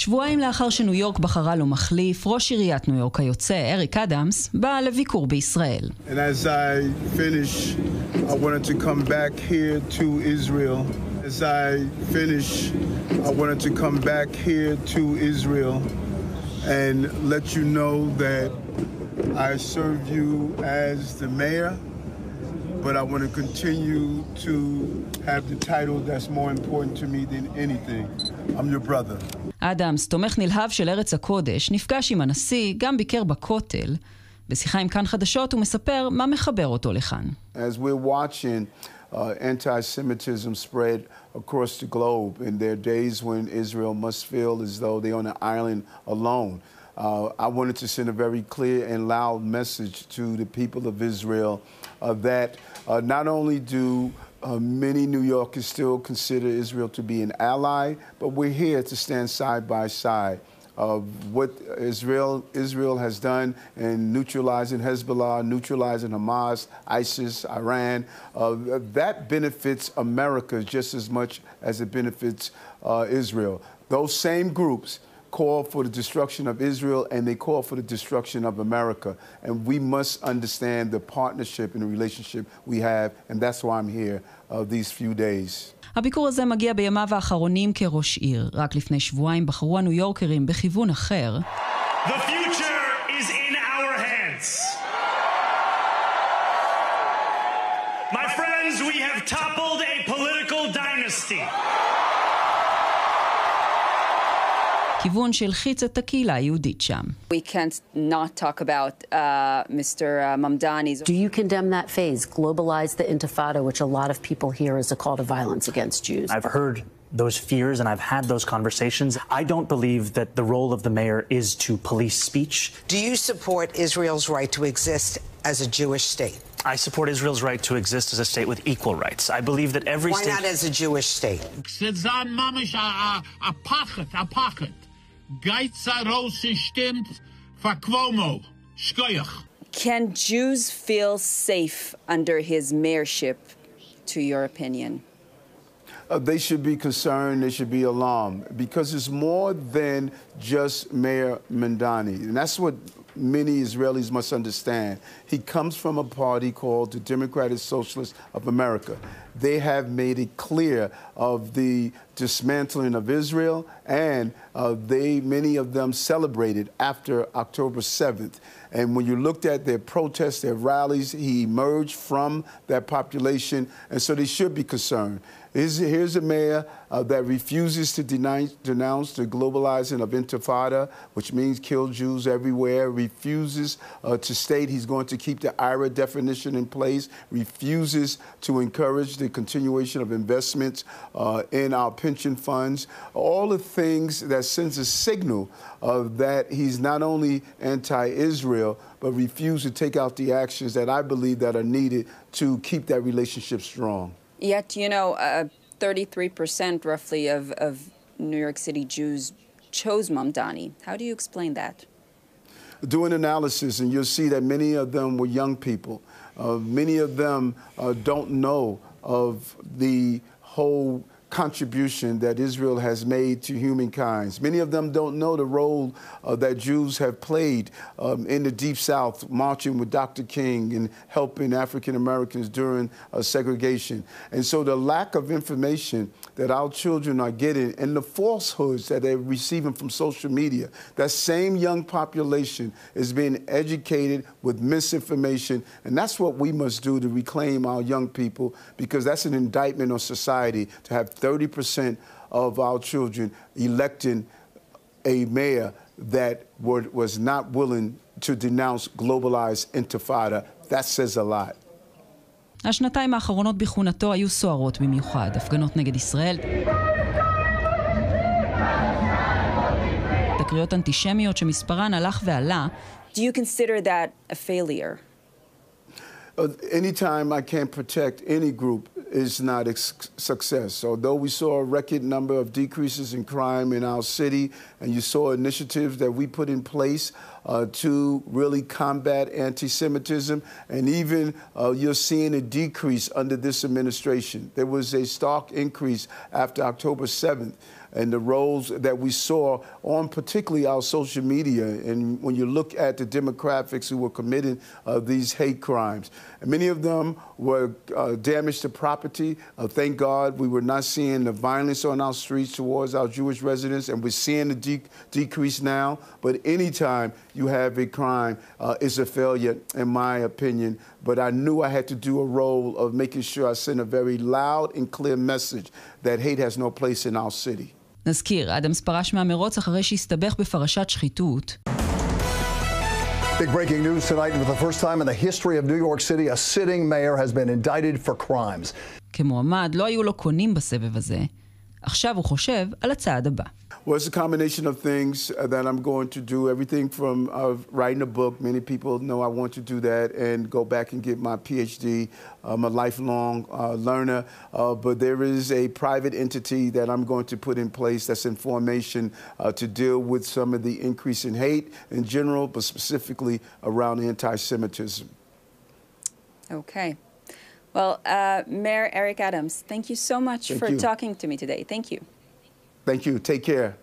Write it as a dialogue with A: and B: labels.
A: שבועיים לאחר שניו יורק בחרה לו מחליף, ראש עיריית ניו יורק היוצא, אריק אדמס, בא לביקור בישראל.
B: And as I finish, I wanted to come back here to Israel. As I finish, I wanted to come back here to Israel and let you know that I serve you as the mayor, but I want to continue to have the title that's more important to me than anything. I'm your brother.
A: אדמס, תומך נלהב של ארץ הקודש, נפגש עם הנשיא, גם ביקר בכותל. בשיחה עם כאן חדשות הוא מספר מה מחבר אותו לכאן.
B: As we're watching anti-Semitism spread across the globe, and there are days when Israel must feel as though they're on an island alone. I wanted to send a very clear and loud message to the people of Israel that not only do many New Yorkers still consider Israel to be an ally, but we're here to stand side by side. What Israel has done in neutralizing Hezbollah, neutralizing Hamas, ISIS, Iran, that benefits America just as much as it benefits Israel. Those same groups call for the destruction of Israel and they call for the destruction of America. And we must understand the partnership and the relationship we have, and that's why I'm here these few days.
A: הביקור הזה מגיע בימיו האחרונים כראש עיר. רק לפני שבועיים בחרו הניו יורקרים בכיוון אחר.
C: The future is in our hands. My friends, we have toppled a political dynasty.
A: כיוון שהלחיץ את הקהילה היהודית שם.
D: We can't not talk about Mr. ממדאני.
E: Do you condemn that phase, globalize the intifada, which a lot of people hear as a call to violence against Jews?
F: I've heard those fears and I've had those conversations. I don't believe that the role of the mayor is to police speech.
G: Do you support Israel's right to exist as a Jewish state?
F: I support Israel's right to exist as a state with equal rights. I believe that every state...
G: Why not as a Jewish state?
D: Can Jews feel safe under his mayorship, to your opinion?
B: They should be concerned, they should be alarmed, because it's more than just Mayor Mamdani. And that's what many Israelis must understand. He comes from a party called the Democratic Socialists of America. They have made it clear of the dismantling of Israel, and many of them celebrated after October 7th. And when you looked at their protests, their rallies, he emerged from that population, and so they should be concerned. Here's a mayor that refuses to denounce the globalizing of intifada, which means kill Jews everywhere, refuses to state he's going to keep the IRA definition in place, refuses to encourage the continuation of investments in our pension funds, all the things that sends a signal that he's not only anti-Israel, but refuse to take out the actions that I believe that are needed to keep that relationship strong.
D: Yet, 33% roughly of New York City Jews chose Mamdani. How do you explain that?
B: Do an analysis and you'll see that many of them were young people. Many of them don't know of the whole contribution that Israel has made to humankind. Many of them don't know the role that Jews have played in the Deep South, marching with Dr. King and helping African Americans during segregation. And so the lack of information that our children are getting and the falsehoods that they're receiving from social media, that same young population is being educated with misinformation, and that's what we must do to reclaim our young people, because that's an indictment on society to have 30% of our children electing a mayor that was not willing to denounce globalized intifada. That says a lot.
A: השנתיים האחרונות בכהונתו היו סוערות במיוחד. הפגנות נגד ישראל, תקריות אנטישמיות שמספרן הלך ועלה.
D: Do you consider that a failure?
B: Anytime I can protect any group is not a success. Although we saw a record number of decreases in crime in our city, and you saw initiatives that we put in place to really combat anti-Semitism, and even you're seeing a decrease under this administration. There was a stark increase after October 7th. and the roles that we saw on particularly our social media. And when you look at the demographics who were committing these hate crimes, and many of them were damage to property. Thank God we were not seeing the violence on our streets towards our Jewish residents, and we're seeing the decrease now. But anytime you have a crime, it's a failure, in my opinion. But I knew I had to do a role of making sure I sent a very loud and clear message that hate has no place in our city.
A: נזכיר, אדמס פרש מהמרוץ אחרי שהסתבך בפרשת שחיתות.
H: Big breaking news tonight. For the first time in the history of New York City, a sitting mayor has been indicted for crimes.
A: כמועמד לא היו לו קונים בסבב הזה. עכשיו הוא חושב על הצעד הבא.
B: Well, it's a combination of things that I'm going to do. Everything from writing a book. Many people know I want to do that and go back and get my PhD. I'm a lifelong learner. But there is a private entity that I'm going to put in place that's in formation to deal with some of the increase in hate in general, but specifically around anti-Semitism.
D: Okay. Well, Mayor Eric Adams, thank you so much for talking to me today. Thank you.
B: Thank you. Take care.